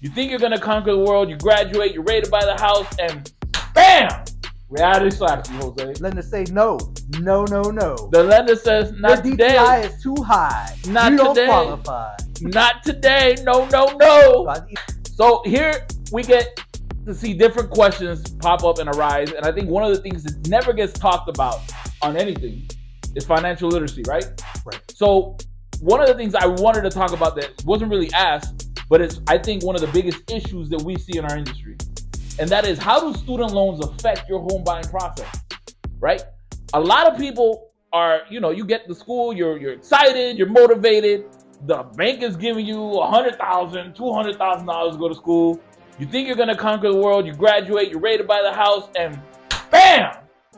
You think you're gonna conquer the world, you graduate, you're ready to buy the house, and bam! Reality slaps you, Jose. Lender say no. The lender says not Your today. DTI is too high. Not you don't today. qualify. Not today. No. So here we get to see different questions pop up and arise, and I think one of the things that never gets talked about on anything is financial literacy, right? Right. So one of the things I wanted to talk about that wasn't really asked, but it's, I think, one of the biggest issues that we see in our industry. And that is, how do student loans affect your home buying process, right? A lot of people are, you get to school, you're excited, you're motivated. The bank is giving you $100,000, $200,000 to go to school. You think you're gonna conquer the world, you graduate, you're ready to buy the house, and bam!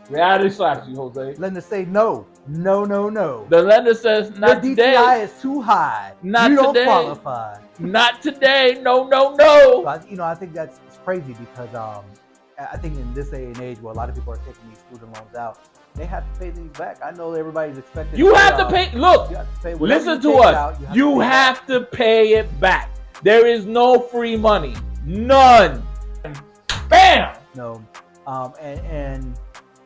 Reality slaps you, Jose. Lender say no. The lender says not your today. DTI is too high. Not you don't today. qualify. Not today. No. So I think that's crazy because I think in this day and age where a lot of people are taking these student loans out, they have to pay these back. I know everybody's expecting. You have to pay. Look, you have to pay listen to us. You have to pay it back. There is no free money. None. Bam. No,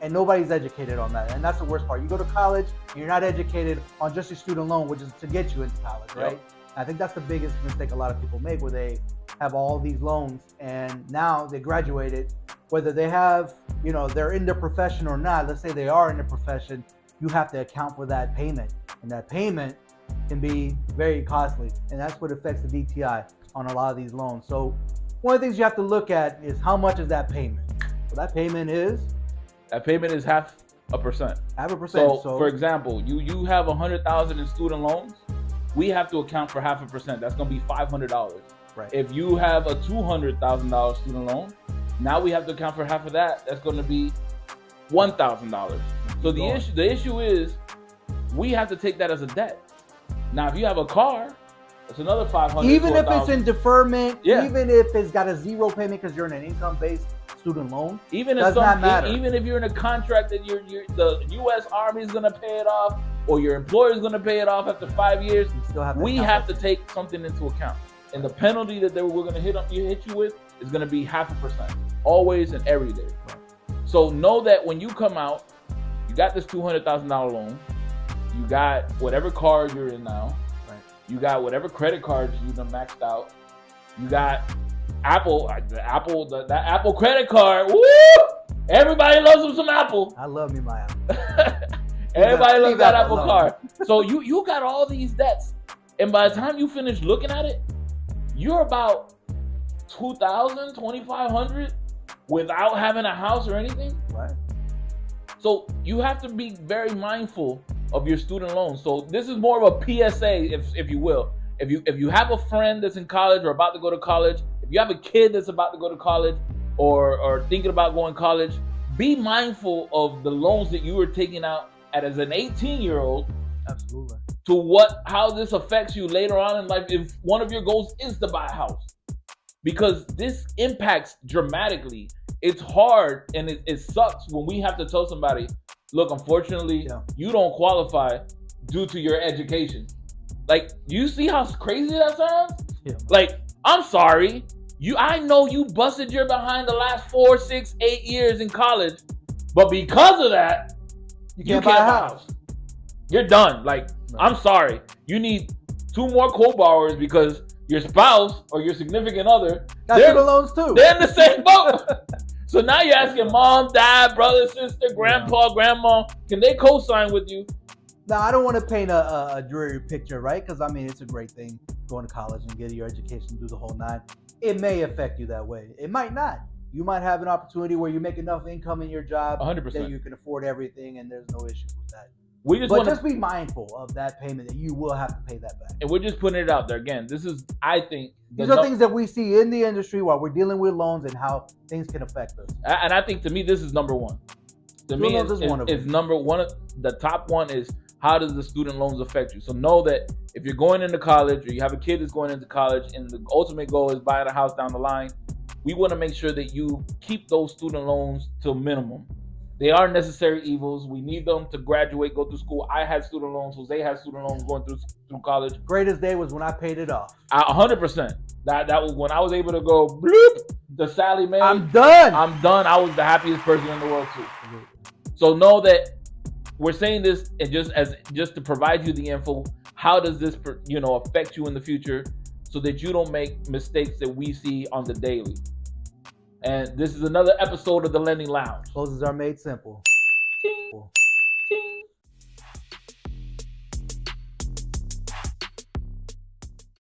and nobody's educated on that, and that's the worst part. You go to college, and you're not educated on just your student loan, which is to get you into college, right? Yep. I think that's the biggest mistake a lot of people make, where they have all these loans, and now they graduated, whether they have, they're in their profession or not. Let's say they are in their profession, you have to account for that payment, and that payment can be very costly, and that's what affects the DTI on a lot of these loans. So one of the things you have to look at is how much is that payment. So that payment is 0.5%. Half a percent. So, for example, you have 100,000 in student loans. We have to account for 0.5%. That's going to be $500. Right. If you have a $200,000 student loan, now we have to account for half of that. That's going to be $1,000. So the issue is we have to take that as a debt. Now, if you have a car, that's another $500. Even if it's in deferment, Yeah. even if it's got a zero payment because you're in an income-based student loan, even does not matter. Even if you're in a contract that the U.S. Army is going to pay it off, or your employer is going to pay it off after 5 years, we have to take something into account. And the penalty that we're going to hit you with is going to be 0.5%, always and every day. So know that when you come out, you got this $200,000 loan, you got whatever car you're in now, you got whatever credit cards you done maxed out, you got that Apple credit card. Woo! Everybody loves some Apple. I love me my Apple. Everybody loves that Apple card. So you got all these debts, and by the time you finish looking at it, you're about $2,000, $2,500 without having a house or anything. Right. So you have to be very mindful of your student loans. So this is more of a PSA, if you will. If you have a friend that's in college or about to go to college, if you have a kid that's about to go to college or thinking about going to college, be mindful of the loans that you are taking out as an 18-year-old. Absolutely. To how this affects you later on in life if one of your goals is to buy a house. Because this impacts dramatically. It's hard and it sucks when we have to tell somebody, look, unfortunately, you don't qualify due to your education. Like, you see how crazy that sounds? Yeah. Like, I'm sorry. I know you busted your behind the last 4, 6, 8 years in college, but because of that, you can't buy a house. You're done. Like, I'm sorry. You need 2 more co-borrowers because your spouse or your significant other, they're loans too. They're in the same boat. So now you're asking mom, dad, brother, sister, grandpa, grandma, can they co-sign with you? Now, I don't want to paint a dreary picture, right? Because, I mean, it's a great thing going to college and getting your education, do the whole 9. It may affect you that way. It might not. You might have an opportunity where you make enough income in your job 100%. that you can afford everything, and there's no issue with that. Just be mindful of that payment, that you will have to pay that back. And we're just putting it out there. Again, this is, I think... These are things that we see in the industry while we're dealing with loans and how things can affect us. And I think, to me, this is number one. To me, it's number one. The top one is, how does the student loans affect you? So know that if you're going into college or you have a kid that's going into college and the ultimate goal is buying a house down the line, we want to make sure that you keep those student loans to a minimum. They are necessary evils. We need them to graduate, go through school. I had student loans. Jose had student loans going through college. Greatest day was when I paid it off. 100%. That was when I was able to go bloop to Sally Mae. I'm done. I'm done. I was the happiest person in the world too. So know that we're saying this and just to provide you the info. How does this affect you in the future, so that you don't make mistakes that we see on the daily? And this is another episode of the Lending Lounge. Closes are made simple. Ting.